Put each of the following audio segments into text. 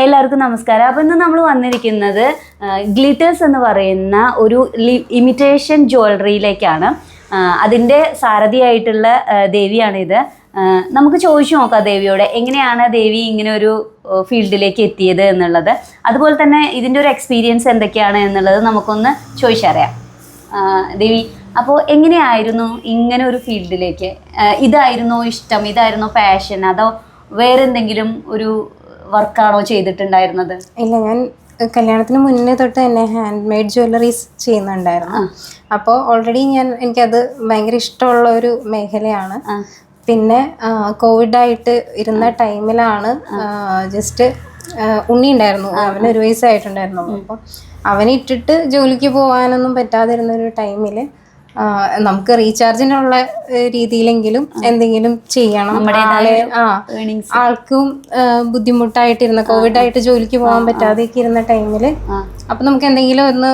എല്ലാവർക്കും നമസ്കാരം. അപ്പോൾ ഇന്ന് നമ്മൾ വന്നിരിക്കുന്നത് ഗ്ലിറ്റേഴ്സ് എന്ന് പറയുന്ന ഒരു ഇമിറ്റേഷൻ ജ്വല്ലറിയിലേക്കാണ്. അതിൻ്റെ സാരഥിയായിട്ടുള്ള ദേവിയാണിത്. നമുക്ക് ചോദിച്ചു നോക്കാം ദേവിയോട് എങ്ങനെയാണ് ദേവി ഇങ്ങനെ ഒരു ഫീൽഡിലേക്ക് എത്തിയത് എന്നുള്ളത്, അതുപോലെ തന്നെ ഇതിൻ്റെ ഒരു എക്സ്പീരിയൻസ് എന്തൊക്കെയാണ് എന്നുള്ളത് നമുക്കൊന്ന് ചോദിച്ചറിയാം. ദേവി, അപ്പോൾ എങ്ങനെയായിരുന്നു ഇങ്ങനെ ഒരു ഫീൽഡിലേക്ക്? ഇതായിരുന്നോ ഇഷ്ടം, ഇതായിരുന്നോ പാഷൻ, അതോ വേറെ എന്തെങ്കിലും ഒരു വർക്കാണോ ചെയ്തിട്ടുണ്ടായിരുന്നത്? ഇല്ല, ഞാൻ കല്യാണത്തിന് മുന്നേ തൊട്ട് തന്നെ ഹാൻഡ് മെയ്ഡ് ജ്വല്ലറീസ് ചെയ്യുന്നുണ്ടായിരുന്നു. അപ്പോൾ ഓൾറെഡി എനിക്കത് ഭയങ്കര ഇഷ്ടമുള്ള ഒരു മേഖലയാണ്. പിന്നെ കോവിഡായിട്ട് ഇരുന്ന ടൈമിലാണ് ജസ്റ്റ് ഉണ്ണി ഉണ്ടായിരുന്നു, അവന് 1 വയസ്സായിട്ടുണ്ടായിരുന്നു. അപ്പം അവനെ ഇട്ടിട്ട് ജോലിക്ക് പോകാനൊന്നും പറ്റാതിരുന്നൊരു ടൈമിൽ നമുക്ക് റീചാർജിനുള്ള രീതിയിലെങ്കിലും എന്തെങ്കിലും ചെയ്യണം. ആൾക്കും ബുദ്ധിമുട്ടായിട്ടിരുന്ന കോവിഡായിട്ട് ജോലിക്ക് പോകാൻ പറ്റാതെയൊക്കെ ഇരുന്ന ടൈമിൽ അപ്പം നമുക്ക് എന്തെങ്കിലും ഒന്ന്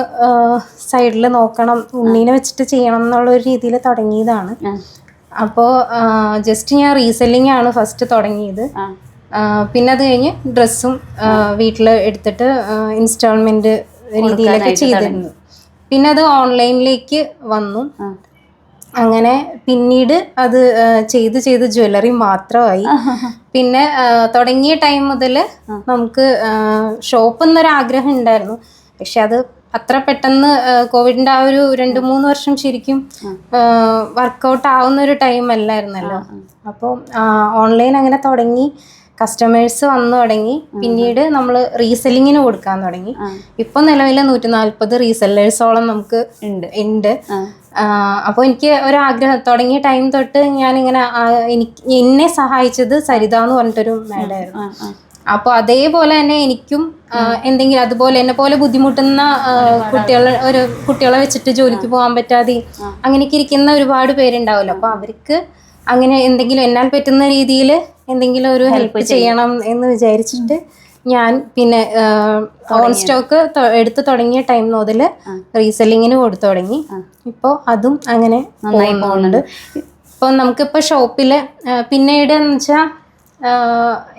സൈഡിൽ നോക്കണം, ഉണ്ണീനെ വെച്ചിട്ട് ചെയ്യണം എന്നുള്ള ഒരു രീതിയിൽ തുടങ്ങിയതാണ്. അപ്പോൾ ജസ്റ്റ് ഞാൻ റീസെല്ലിംഗ് ആണ് ഫസ്റ്റ് തുടങ്ങിയത്. പിന്നെ അത് കഴിഞ്ഞ് ഡ്രസ്സും വീട്ടിൽ എടുത്തിട്ട് ഇൻസ്റ്റാൾമെന്റ് രീതിയിലൊക്കെ ചെയ്തിരുന്നു. പിന്നെ അത് ഓൺലൈനിലേക്ക് വന്നു. അങ്ങനെ പിന്നീട് അത് ചെയ്ത് ജ്വല്ലറി മാത്രമായി. പിന്നെ തുടങ്ങിയ ടൈം മുതൽ നമുക്ക് ഷോപ്പ് എന്നൊരാഗ്രഹം ഉണ്ടായിരുന്നു. പക്ഷെ അത് അത്ര പെട്ടെന്ന് കോവിഡിൻ്റെ ആ ഒരു 2-3 വർഷം ശരിക്കും വർക്കൗട്ട് ആവുന്ന ഒരു ടൈം അല്ലായിരുന്നല്ലോ. അപ്പോൾ ഓൺലൈൻ അങ്ങനെ തുടങ്ങി, കസ്റ്റമേഴ്സ് വന്നു തുടങ്ങി. പിന്നീട് നമ്മൾ റീസെല്ലിങ്ങിന് കൊടുക്കാൻ തുടങ്ങി. ഇപ്പൊ നിലവിൽ 140 റീസെല്ലേഴ്സോളം നമുക്ക് ഉണ്ട്. അപ്പോൾ എനിക്ക് ഒരാഗ്രഹം തുടങ്ങിയ ടൈം തൊട്ട് ഞാനിങ്ങനെ എന്നെ സഹായിച്ചത് സരിത എന്ന് പറഞ്ഞിട്ടൊരു മാഡായിരുന്നു. അപ്പോൾ അതേപോലെ തന്നെ എനിക്കും എന്തെങ്കിലും അതുപോലെ എന്നെ പോലെ ബുദ്ധിമുട്ടുന്ന കുട്ടികളെ വെച്ചിട്ട് ജോലിക്ക് പോകാൻ പറ്റാതെ അങ്ങനെയൊക്കെ ഇരിക്കുന്ന ഒരുപാട് പേരുണ്ടാവുമല്ലോ. അപ്പോൾ അവർക്ക് അങ്ങനെ എന്തെങ്കിലും എന്നാൽ പറ്റുന്ന രീതിയിൽ എന്തെങ്കിലും ഒരു ഹെൽപ്പ് ചെയ്യണം എന്ന് വിചാരിച്ചിട്ട് ഞാൻ പിന്നെ ഓൺ സ്റ്റോക്ക് എടുത്ത് തുടങ്ങിയ ടൈം മുതൽ റീസെല്ലിങ്ങിന് കൊടുത്തു തുടങ്ങി. ഇപ്പോൾ അതും അങ്ങനെ പോകുന്നുണ്ട്. ഇപ്പോൾ നമുക്കിപ്പോൾ ഷോപ്പിൽ പിന്നീട് എന്ന് വെച്ചാൽ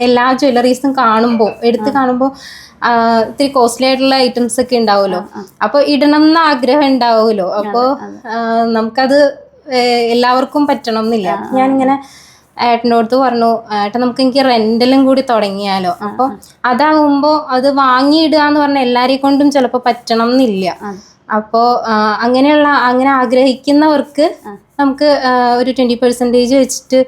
എല്ലാ ജ്വല്ലറീസും എടുത്ത് കാണുമ്പോൾ ഇത്തിരി കോസ്റ്റ്ലി ആയിട്ടുള്ള ഐറ്റംസ് ഒക്കെ ഉണ്ടാവുമല്ലോ. അപ്പോൾ ഇടണം എന്ന് ആഗ്രഹം ഉണ്ടാവുമല്ലോ. അപ്പോൾ നമുക്കത് എല്ലാവർക്കും പറ്റണം എന്നില്ല. ഞാനിങ്ങനെ ഏട്ടൻ്റെ അടുത്ത് പറഞ്ഞു, ഏട്ടൻ എനിക്ക് റെന്റലും കൂടി തുടങ്ങിയാലോ. അപ്പോൾ അതാകുമ്പോൾ അത് വാങ്ങിയിടുക എന്ന് പറഞ്ഞാൽ എല്ലാവരെയും കൊണ്ടും ചിലപ്പോൾ പറ്റണം എന്നില്ല. അപ്പോൾ അങ്ങനെ ആഗ്രഹിക്കുന്നവർക്ക് നമുക്ക് ഒരു 20% വെച്ചിട്ട്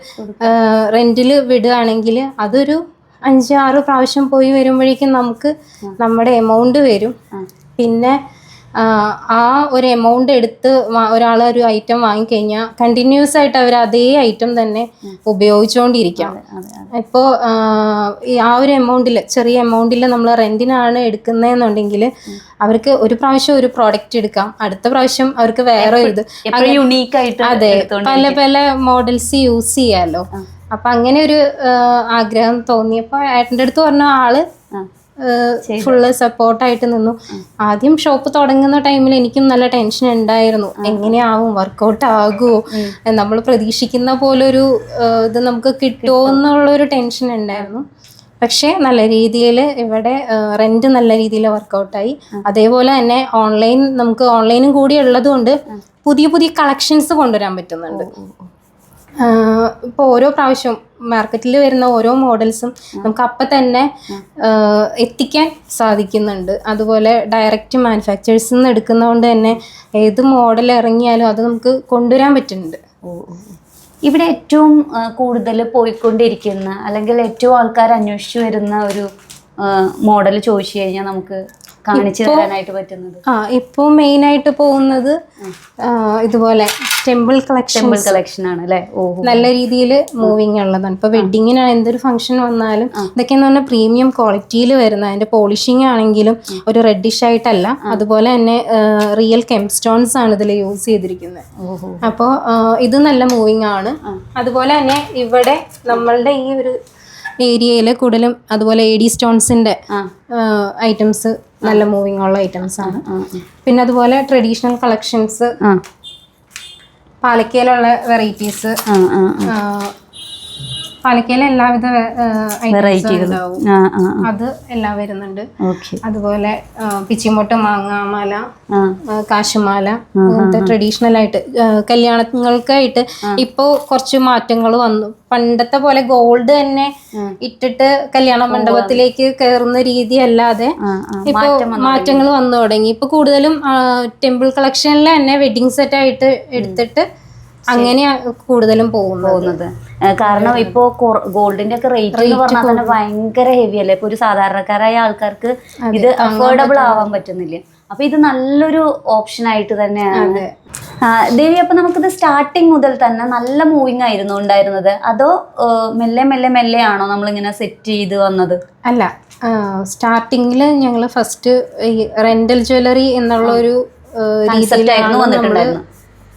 റെന്റിൽ വിടുകയാണെങ്കിൽ അതൊരു 5-6 പ്രാവശ്യം പോയി വരുമ്പോഴേക്കും നമുക്ക് നമ്മുടെ എമൗണ്ട് വരും. പിന്നെ ആ ഒരു എമൗണ്ട് എടുത്ത് ഒരാൾ ഒരു ഐറ്റം വാങ്ങിക്കഴിഞ്ഞാൽ കണ്ടിന്യൂസ് ആയിട്ട് അവർ അതേ ഐറ്റം തന്നെ ഉപയോഗിച്ചുകൊണ്ടിരിക്കാം. ഇപ്പോൾ ആ ഒരു എമൗണ്ടിൽ, ചെറിയ എമൗണ്ടിൽ നമ്മൾ റെന്റിനാണ് എടുക്കുന്നതെന്നുണ്ടെങ്കിൽ അവർക്ക് ഒരു പ്രാവശ്യം ഒരു പ്രോഡക്റ്റ് എടുക്കാം, അടുത്ത പ്രാവശ്യം അവർക്ക് വേറെ ഇത് യുണീക്കായിട്ട് അതെ പല മോഡൽസ് യൂസ് ചെയ്യാമല്ലോ. അപ്പൊ അങ്ങനെ ഒരു ആഗ്രഹം തോന്നിയപ്പോൾ ഏട്ടൻ്റെ അടുത്ത് പറഞ്ഞ ആള് ഫുള്ള് സപ്പോർട്ടായിട്ട് നിന്നു. ആദ്യം ഷോപ്പ് തുടങ്ങുന്ന ടൈമിൽ എനിക്കും നല്ല ടെൻഷൻ ഉണ്ടായിരുന്നു, എങ്ങനെയാവും, വർക്കൗട്ട് ആകുമോ, നമ്മൾ പ്രതീക്ഷിക്കുന്ന പോലൊരു ഇത് നമുക്ക് കിട്ടുമോ എന്നുള്ളൊരു ടെൻഷൻ ഉണ്ടായിരുന്നു. പക്ഷേ നല്ല രീതിയിൽ ഇവിടെ റെന്റ് നല്ല രീതിയിൽ വർക്കൗട്ടായി. അതേപോലെ തന്നെ നമുക്ക് ഓൺലൈനും കൂടി ഉള്ളത് കൊണ്ട് പുതിയ കളക്ഷൻസ് കൊണ്ടുവരാൻ പറ്റുന്നുണ്ട്. ഇപ്പോൾ ഓരോ പ്രാവശ്യം മാർക്കറ്റിൽ വരുന്ന ഓരോ മോഡൽസും നമുക്ക് അപ്പം തന്നെ എത്തിക്കാൻ സാധിക്കുന്നുണ്ട്. അതുപോലെ ഡയറക്റ്റ് മാനുഫാക്ചേഴ്സിൽ നിന്ന് എടുക്കുന്നതുകൊണ്ട് തന്നെ ഏത് മോഡൽ ഇറങ്ങിയാലും അത് നമുക്ക് കൊണ്ടുവരാൻ പറ്റുന്നുണ്ട്. ഇവിടെ ഏറ്റവും കൂടുതൽ പോയിക്കൊണ്ടിരിക്കുന്ന അല്ലെങ്കിൽ ഏറ്റവും ആൾക്കാർ അന്വേഷിച്ചു വരുന്ന ഒരു മോഡൽ ചോദിച്ചു കഴിഞ്ഞാൽ നമുക്ക് കാണിച്ചു തരാനായിട്ട് പറ്റുന്നത്? ഇപ്പോൾ മെയിനായിട്ട് പോകുന്നത് ഇതുപോലെ ടെമ്പിൾ കളക്ഷൻ ആണ് അല്ലേ? നല്ല രീതിയിൽ മൂവിങ് ഉള്ളതാണ്. ഇപ്പോൾ വെഡിങ്ങിന് എന്തൊരു ഫംഗ്ഷൻ വന്നാലും ഇതൊക്കെയെന്ന് പറഞ്ഞാൽ പ്രീമിയം ക്വാളിറ്റിയിൽ വരുന്ന, അതിൻ്റെ പോളിഷിങ് ആണെങ്കിലും ഒരു റെഡിഷ് ആയിട്ടല്ല, അതുപോലെ തന്നെ റിയൽ കെംസ്റ്റോൺസ് ആണ് ഇതിൽ യൂസ് ചെയ്തിരിക്കുന്നത്. അപ്പോൾ ഇത് നല്ല മൂവിങ് ആണ്. അതുപോലെ തന്നെ ഇവിടെ നമ്മളുടെ ഈ ഒരു ഏരിയയിൽ കൂടുതലും അതുപോലെ AD സ്റ്റോൺസിന്റെ ഐറ്റംസ് നല്ല മൂവിങ് ഉള്ള ഐറ്റംസ് ആണ്. പിന്നെ അതുപോലെ ട്രഡീഷണൽ കളക്ഷൻസ്, പാലക്കയിലുള്ള വെറൈറ്റീസ്, പാലക്കയിലെ എല്ലാവിധ വെറൈറ്റികൾ ഉണ്ടാവും. അത് എല്ലാം വരുന്നുണ്ട്. അതുപോലെ പിച്ചിമൊട്ട്, മാങ്ങാമാല, കാശുമാല, അങ്ങനത്തെ ട്രഡീഷണൽ ആയിട്ട് കല്യാണങ്ങൾക്കായിട്ട് ഇപ്പോ കുറച്ച് മാറ്റങ്ങൾ വന്നു. പണ്ടത്തെ പോലെ ഗോൾഡ് തന്നെ ഇട്ടിട്ട് കല്യാണ മണ്ഡപത്തിലേക്ക് കയറുന്ന രീതി അല്ലാതെ ഇപ്പൊ മാറ്റങ്ങൾ വന്നു തുടങ്ങി. ഇപ്പൊ കൂടുതലും ടെമ്പിൾ കളക്ഷനിൽ തന്നെ വെഡിങ് സെറ്റ് ആയിട്ട് എടുത്തിട്ട് അങ്ങനെയാ കൂടുതലും പോകുന്നത്. കാരണം ഇപ്പോ ഗോൾഡിന്റെ ഒക്കെ റേറ്റ് എന്ന് പറഞ്ഞാൽ തന്നെ ഭയങ്കര ഹെവി അല്ലേ. ഇപ്പൊ ഒരു സാധാരണക്കാരായ ആൾക്കാർക്ക് ഇത് അഫോർഡബിൾ ആവാൻ പറ്റുന്നില്ല. അപ്പൊ ഇത് നല്ലൊരു ഓപ്ഷൻ ആയിട്ട് തന്നെയാണ്. ദേവി, അപ്പൊ നമുക്കിത് സ്റ്റാർട്ടിങ് മുതൽ തന്നെ നല്ല മൂവിങ് ആയിരുന്നു ഉണ്ടായിരുന്നത്, അതോ മെല്ലെ മെല്ലെ മെല്ലെ ആണോ നമ്മളിങ്ങനെ സെറ്റ് ചെയ്ത് വന്നത്? അല്ല, സ്റ്റാർട്ടിങ്ങിൽ ഞങ്ങൾ ഫസ്റ്റ് ഈ റെന്റൽ ജ്വല്ലറി എന്നുള്ള ഒരു രീതിയിലായിരുന്നു വന്നിട്ടുണ്ടായിരുന്നു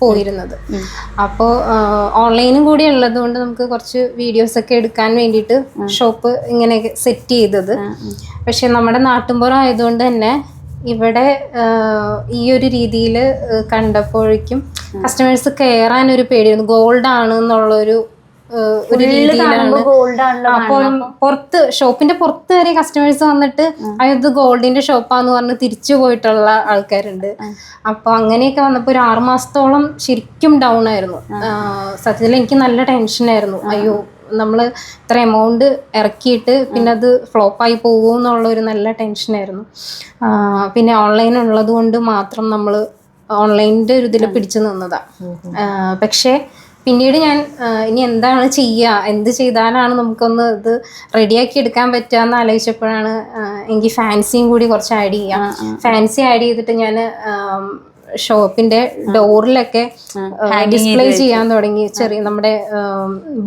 പോയിരുന്നത്. അപ്പോൾ ഓൺലൈനും കൂടി ഉള്ളത് കൊണ്ട് നമുക്ക് കുറച്ച് വീഡിയോസ് ഒക്കെ എടുക്കാൻ വേണ്ടിയിട്ട് ഷോപ്പ് ഇങ്ങനെ സെറ്റ് ചെയ്തത്. പക്ഷെ നമ്മുടെ നാട്ടിൻപുറം ആയതുകൊണ്ട് തന്നെ ഇവിടെ ഈ ഒരു രീതിയിൽ കണ്ടപ്പോഴേക്കും കസ്റ്റമേഴ്സ് കയറാൻ ഒരു പേടിയായിരുന്നു. ഗോൾഡ് ആണ് എന്നുള്ളൊരു രീതിയിലാണ്. അപ്പോൾ പുറത്ത് ഷോപ്പിന്റെ പുറത്ത് വരെ കസ്റ്റമേഴ്സ് വന്നിട്ട് അത് ഗോൾഡിന്റെ ഷോപ്പാന്ന് പറഞ്ഞ് തിരിച്ചു പോയിട്ടുള്ള ആൾക്കാരുണ്ട്. അപ്പൊ അങ്ങനെയൊക്കെ വന്നപ്പോ ഒരു 6 മാസത്തോളം ശരിക്കും ഡൗൺ ആയിരുന്നു. സത്യത്തിൽ എനിക്ക് നല്ല ടെൻഷനായിരുന്നു. അയ്യോ, നമ്മള് ഇത്ര എമൗണ്ട് ഇറക്കിയിട്ട് പിന്നെ അത് ഫ്ലോപ്പായി പോകുമോ എന്നുള്ളൊരു നല്ല ടെൻഷനായിരുന്നു. പിന്നെ ഓൺലൈൻ ഉള്ളത് കൊണ്ട് മാത്രം നമ്മൾ ഓൺലൈനിന്റെ ഒരു ഇതിൽ പിടിച്ചു നിന്നതാ. പക്ഷേ പിന്നീട് ഞാൻ ഇനി എന്താണ് ചെയ്യുക, എന്ത് ചെയ്താലാണ് നമുക്കൊന്ന് ഇത് റെഡിയാക്കി എടുക്കാൻ പറ്റുക എന്ന് ആലോചിച്ചപ്പോഴാണ് എനിക്ക് ഫാൻസിയും കൂടി കുറച്ച് ആഡ് ചെയ്യാം. ഫാൻസി ആഡ് ചെയ്തിട്ട് ഞാൻ ഷോപ്പിന്റെ ഡോറിലൊക്കെ ഡിസ്പ്ലേ ചെയ്യാൻ തുടങ്ങി. ചെറിയ നമ്മുടെ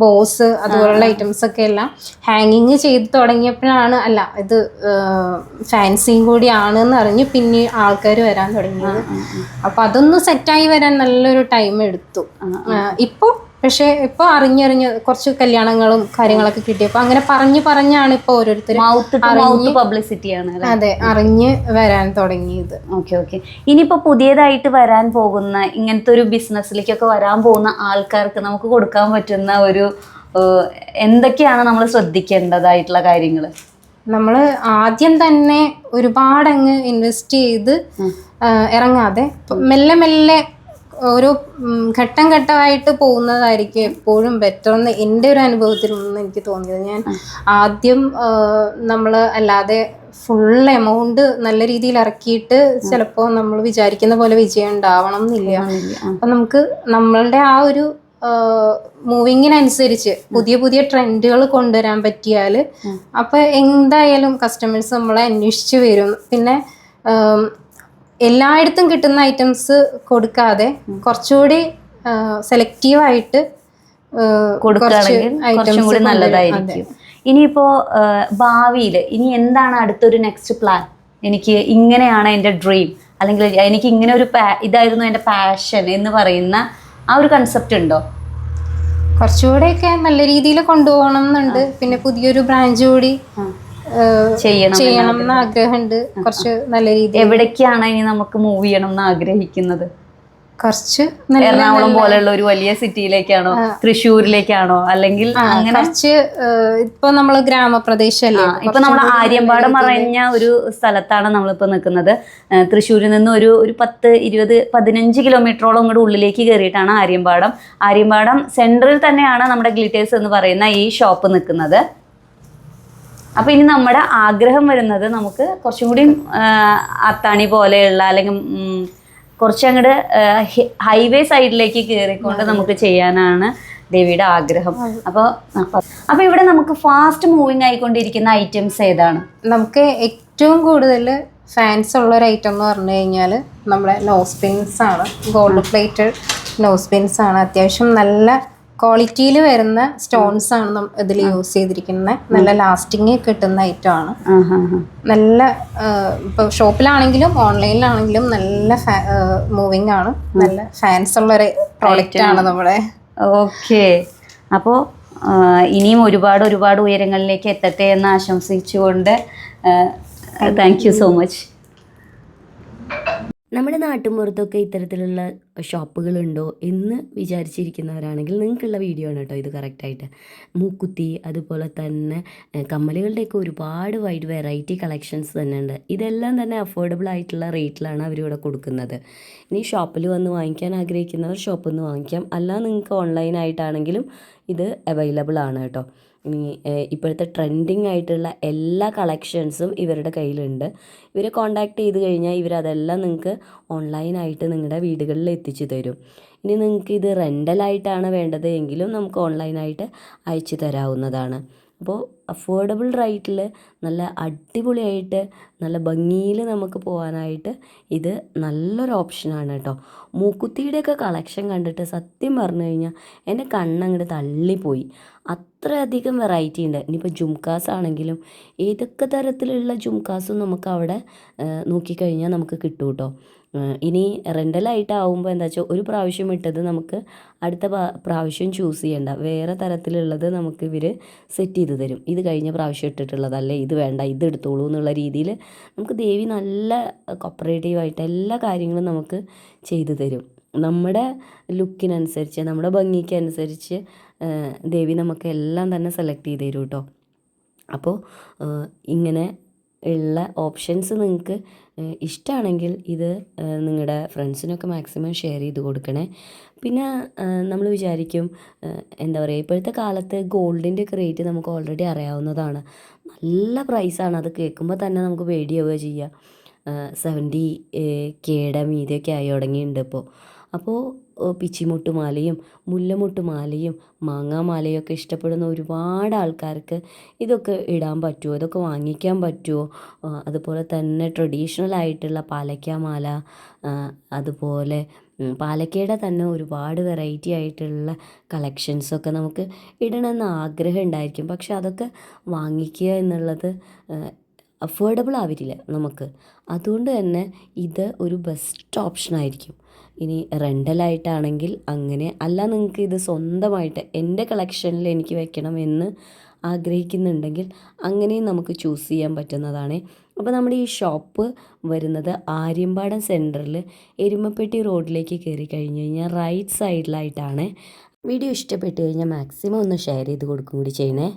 ബോസ് അതുപോലുള്ള ഐറ്റംസ് ഒക്കെ എല്ലാം ഹാങ്ങിങ് ചെയ്ത് തുടങ്ങിയപ്പോഴാണ് അല്ല ഇത് ഫാൻസിയും കൂടി ആണെന്ന് അറിഞ്ഞ് പിന്നെ ആൾക്കാർ വരാൻ തുടങ്ങിയത്. അപ്പൊ അതൊന്ന് സെറ്റായി വരാൻ നല്ലൊരു ടൈം എടുത്തു. പക്ഷെ ഇപ്പൊ അറിഞ്ഞറിഞ്ഞ് കുറച്ച് കല്യാണങ്ങളും കാര്യങ്ങളൊക്കെ കിട്ടിയപ്പോ അങ്ങനെ പറഞ്ഞാണ് ഇപ്പൊ ഓരോരുത്തർ അതെ അറിഞ്ഞ് വരാൻ തുടങ്ങിയത്. ഓക്കെ. ഇനിയിപ്പോ പുതിയതായിട്ട് വരാൻ പോകുന്ന ഇങ്ങനത്തെ ഒരു ബിസിനസ്സിലേക്കൊക്കെ വരാൻ പോകുന്ന ആൾക്കാർക്ക് നമുക്ക് കൊടുക്കാൻ പറ്റുന്ന ഒരു എന്തൊക്കെയാണ് നമ്മൾ ശ്രദ്ധിക്കേണ്ടതായിട്ടുള്ള കാര്യങ്ങൾ? നമ്മൾ ആദ്യം തന്നെ ഒരുപാടങ്ങ് ഇൻവെസ്റ്റ് ചെയ്ത് ഇറങ്ങാതെ മെല്ലെ മെല്ലെ ഓരോ ഘട്ടം ഘട്ടമായിട്ട് പോകുന്നതായിരിക്കും എപ്പോഴും ബെറ്റർ എന്ന് എൻ്റെ ഒരു അനുഭവത്തിൽ നിന്ന് എനിക്ക് തോന്നിയത്. ഞാൻ ആദ്യം നമ്മൾ അല്ലാതെ ഫുൾ എമൗണ്ട് നല്ല രീതിയിൽ ഇറക്കിയിട്ട് ചിലപ്പോൾ നമ്മൾ വിചാരിക്കുന്ന പോലെ വിജയം ഉണ്ടാവണം എന്നില്ല. അപ്പം നമുക്ക് നമ്മളുടെ ആ ഒരു മൂവിങ്ങിനനുസരിച്ച് പുതിയ പുതിയ ട്രെൻഡുകൾ കൊണ്ടുവരാൻ പറ്റിയാൽ അപ്പം എന്തായാലും കസ്റ്റമേഴ്സ് നമ്മളെ അന്വേഷിച്ച് വരും. പിന്നെ എല്ലായിടത്തും കിട്ടുന്ന ഐറ്റംസ് കൊടുക്കാതെ കുറച്ചുകൂടി സെലക്റ്റീവായിട്ട് കൊടുക്കുകയാണെങ്കിൽ നല്ലതായിരിക്കും. ഇനിയിപ്പോ ഭാവിയിൽ ഇനി എന്താണ് അടുത്തൊരു നെക്സ്റ്റ് പ്ലാൻ? എനിക്ക് ഇങ്ങനെയാണ് എൻ്റെ ഡ്രീം, അല്ലെങ്കിൽ എനിക്ക് ഇങ്ങനെ ഒരു ഇതായിരുന്നു എൻ്റെ പാഷൻ എന്ന് പറയുന്ന ആ ഒരു കൺസെപ്റ്റ് ഉണ്ടോ? കുറച്ചുകൂടെയൊക്കെ നല്ല രീതിയിൽ കൊണ്ടുപോകണം എന്നുണ്ട്. പിന്നെ പുതിയൊരു ബ്രാഞ്ച് കൂടി ചെയ്യണം എന്ന് ആഗ്രഹമുണ്ട്. കുറച്ച് നല്ല രീതിയിൽ. എവിടേക്കാണ് ഇനി നമുക്ക് മൂവ് ചെയ്യണം എന്ന് ആഗ്രഹിക്കുന്നത്? കുറച്ച് എറണാകുളം പോലെയുള്ള ഒരു വലിയ സിറ്റിയിലേക്കാണോ, തൃശ്ശൂരിലേക്കാണോ, അല്ലെങ്കിൽ അങ്ങനെ കുറച്ച് ഇപ്പൊ നമ്മള് ഗ്രാമപ്രദേശല്ലേ? ഇപ്പൊ നമ്മൾ ആര്യമ്പാടം പറഞ്ഞ ഒരു സ്ഥലത്താണ് നമ്മളിപ്പോ നിൽക്കുന്നത്. തൃശ്ശൂരിൽ നിന്ന് ഒരു 10-15 കിലോമീറ്ററോളം ഇങ്ങോട്ട് ഉള്ളിലേക്ക് കയറിയിട്ടാണ് ആര്യമ്പാടം സെൻട്രൽ തന്നെയാണ് നമ്മുടെ ഗ്ലിറ്റേഴ്സ് എന്ന് പറയുന്ന ഈ ഷോപ്പ് നിൽക്കുന്നത്. അപ്പൊ ഇനി നമ്മുടെ ആഗ്രഹം വരുന്നത് നമുക്ക് കുറച്ചും കൂടി അത്താണി പോലെയുള്ള അല്ലെങ്കിൽ കുറച്ചങ്ങോട്ട് ഹൈവേ സൈഡിലേക്ക് കയറിക്കൊണ്ട് നമുക്ക് ചെയ്യാനാണ് ദേവിയുടെ ആഗ്രഹം. അപ്പോൾ ഇവിടെ നമുക്ക് ഫാസ്റ്റ് മൂവിങ് ആയിക്കൊണ്ടിരിക്കുന്ന ഐറ്റംസ് ഏതാണ്? നമുക്ക് ഏറ്റവും കൂടുതൽ ഫാൻസ് ഉള്ള ഒരു ഐറ്റം എന്ന് പറഞ്ഞു കഴിഞ്ഞാൽ നമ്മുടെ നോസ് പിൻസ് ആണ്. ഗോൾഡ് പ്ലേറ്റഡ് നോസ് പിൻസ് ആണ്. അത്യാവശ്യം നല്ല ക്വാളിറ്റിയിൽ വരുന്ന സ്റ്റോൺസ് ആണ് ഇതിൽ യൂസ് ചെയ്തിരിക്കുന്നത്. നല്ല ലാസ്റ്റിങ് കിട്ടുന്ന ഐറ്റം ആണ്. നല്ല ഇപ്പോൾ ഷോപ്പിലാണെങ്കിലും ഓൺലൈനിലാണെങ്കിലും നല്ല മൂവിങ് ആണ്. നല്ല ഫാൻസ് ഉള്ളൊരു പ്രോഡക്റ്റ് ആണ് നമ്മുടെ. ഓക്കെ. അപ്പോൾ ഇനിയും ഒരുപാട് ഉയരങ്ങളിലേക്ക് എത്തട്ടെ എന്ന് ആശംസിച്ചുകൊണ്ട് താങ്ക് യു സോ മച്ച്. നമ്മുടെ നാട്ടിൻപുറത്തൊക്കെ ഇത്തരത്തിലുള്ള ഷോപ്പുകളുണ്ടോ എന്ന് വിചാരിച്ചിരിക്കുന്നവരാണെങ്കിൽ നിങ്ങൾക്കുള്ള വീഡിയോ ആണ് കേട്ടോ ഇത് കറക്റ്റായിട്ട്. മൂക്കുത്തി അതുപോലെ തന്നെ കമ്മലുകളുടെയൊക്കെ ഒരുപാട് വൈഡ് വെറൈറ്റി കളക്ഷൻസ് തന്നെ ഉണ്ട്. ഇതെല്ലാം തന്നെ അഫോർഡബിൾ ആയിട്ടുള്ള റേറ്റിലാണ് അവരിവിടെ കൊടുക്കുന്നത്. ഇനി ഷോപ്പിൽ വന്ന് വാങ്ങിക്കാൻ ആഗ്രഹിക്കുന്നവർ ഷോപ്പിൽ നിന്ന് വാങ്ങിക്കാം, അല്ല നിങ്ങൾക്ക് ഓൺലൈനായിട്ടാണെങ്കിലും ഇത് അവൈലബിൾ ആണ് കേട്ടോ. ഇനി ഇപ്പോഴത്തെ ട്രെൻഡിങ് ആയിട്ടുള്ള എല്ലാ കളക്ഷൻസും ഇവരുടെ കയ്യിലുണ്ട്. ഇവരെ കോൺടാക്ട് ചെയ്ത് കഴിഞ്ഞാൽ ഇവരതെല്ലാം നിങ്ങൾക്ക് ഓൺലൈനായിട്ട് നിങ്ങളുടെ വീടുകളിൽ എത്തിച്ചു തരും. ഇനി നിങ്ങൾക്ക് ഇത് റെൻ്റലായിട്ടാണ് വേണ്ടത് എങ്കിലും നമുക്ക് ഓൺലൈനായിട്ട് അയച്ചു തരാവുന്നതാണ്. അപ്പോൾ അഫോർഡബിൾ റേറ്റിൽ നല്ല അടിപൊളിയായിട്ട് നല്ല ഭംഗിയിൽ നമുക്ക് പോകാനായിട്ട് ഇത് നല്ലൊരു ഓപ്ഷനാണ് കേട്ടോ. മൂക്കുത്തിയുടെയൊക്കെ കളക്ഷൻ കണ്ടിട്ട് സത്യം പറഞ്ഞു കഴിഞ്ഞാൽ എൻ്റെ കണ്ണങ്ങോട്ട് തള്ളിപ്പോയി. അത്രയധികം വെറൈറ്റി ഉണ്ട്. ഇനിയിപ്പോൾ ജുംക്കാസ് ആണെങ്കിലും ഏതൊക്കെ തരത്തിലുള്ള ജുംക്കാസും നമുക്ക് അവിടെ നോക്കിക്കഴിഞ്ഞാൽ നമുക്ക് കിട്ടും കേട്ടോ. ഇനി റെൻ്റലായിട്ടാവുമ്പോൾ എന്താ വെച്ചാൽ ഒരു പ്രാവശ്യം ഇട്ടത് നമുക്ക് അടുത്ത പ്രാവശ്യം ചൂസ് ചെയ്യേണ്ട, വേറെ തരത്തിലുള്ളത് നമുക്ക് ഇവർ സെറ്റ് ചെയ്ത് തരും. ഇത് കഴിഞ്ഞ പ്രാവശ്യം ഇട്ടിട്ടുള്ളതല്ലേ, ഇത് വേണ്ട, ഇത് എടുത്തോളൂ എന്നുള്ള രീതിയിൽ നമുക്ക് ദേവി നല്ല കോപ്പറേറ്റീവായിട്ട് എല്ലാ കാര്യങ്ങളും നമുക്ക് ചെയ്തു തരും. നമ്മുടെ ലുക്കിനനുസരിച്ച് നമ്മുടെ ഭംഗിക്കനുസരിച്ച് ദേവി നമുക്ക് എല്ലാം തന്നെ സെലക്ട് ചെയ്ത് തരും കേട്ടോ. അപ്പോൾ ഇങ്ങനെ ഉള്ള ഓപ്ഷൻസ് നിങ്ങൾക്ക് ഇഷ്ടമാണെങ്കിൽ ഇത് നിങ്ങളുടെ ഫ്രണ്ട്സിനൊക്കെ മാക്സിമം ഷെയർ ചെയ്ത് കൊടുക്കണേ. പിന്നെ നമ്മൾ വിചാരിക്കും എന്താ പറയുക, ഇപ്പോഴത്തെ കാലത്ത് ഗോൾഡിൻ്റെ ഒക്കെ റേറ്റ് നമുക്ക് ഓൾറെഡി അറിയാവുന്നതാണ്. നല്ല പ്രൈസാണ്, അത് കേൾക്കുമ്പോൾ തന്നെ നമുക്ക് പേടിയാവുക ചെയ്യുക. 70Kയുടെ മീതിയൊക്കെ ആയി തുടങ്ങിയിട്ടുണ്ട് ഇപ്പോൾ. അപ്പോൾ പിച്ചിമുട്ടുമാലയും മുല്ലമുട്ടുമാലയും മാങ്ങാമാലയും ഒക്കെ ഇഷ്ടപ്പെടുന്ന ഒരുപാട് ആൾക്കാർക്ക് ഇതൊക്കെ ഇടാൻ പറ്റുമോ, ഇതൊക്കെ വാങ്ങിക്കാൻ പറ്റുമോ? അതുപോലെ തന്നെ ട്രഡീഷണൽ ആയിട്ടുള്ള പാലക്കാമാല, അതുപോലെ പാലക്കയുടെ തന്നെ ഒരുപാട് വെറൈറ്റി ആയിട്ടുള്ള കളക്ഷൻസൊക്കെ നമുക്ക് ഇടണമെന്ന് ആഗ്രഹം ഉണ്ടായിരിക്കും. പക്ഷെ അതൊക്കെ വാങ്ങിക്കുക എന്നുള്ളത് അഫോർഡബിൾ ആവില്ല നമുക്ക്. അതുകൊണ്ട് തന്നെ ഇത് ഒരു ബെസ്റ്റ് ഓപ്ഷനായിരിക്കും. ഇനി റെൻ്റലായിട്ടാണെങ്കിൽ അങ്ങനെ, അല്ല നിങ്ങൾക്ക് ഇത് സ്വന്തമായിട്ട് എൻ്റെ കളക്ഷനിൽ എനിക്ക് വെക്കണം എന്ന് ആഗ്രഹിക്കുന്നുണ്ടെങ്കിൽ അങ്ങനെയും നമുക്ക് ചൂസ് ചെയ്യാൻ പറ്റുന്നതാണ്. അപ്പോൾ നമ്മുടെ ഈ ഷോപ്പ് വരുന്നത് ആര്യമ്പാടം സെൻറ്ററിൽ എരുമപ്പെട്ടി റോഡിലേക്ക് കയറി കഴിഞ്ഞ് കഴിഞ്ഞാൽ റൈറ്റ് സൈഡിലായിട്ടാണ്. വീഡിയോ ഇഷ്ടപ്പെട്ട് കഴിഞ്ഞാൽ മാക്സിമം ഒന്ന് ഷെയർ ചെയ്ത് കൊടുക്കും കൂടി ചെയ്യണേ.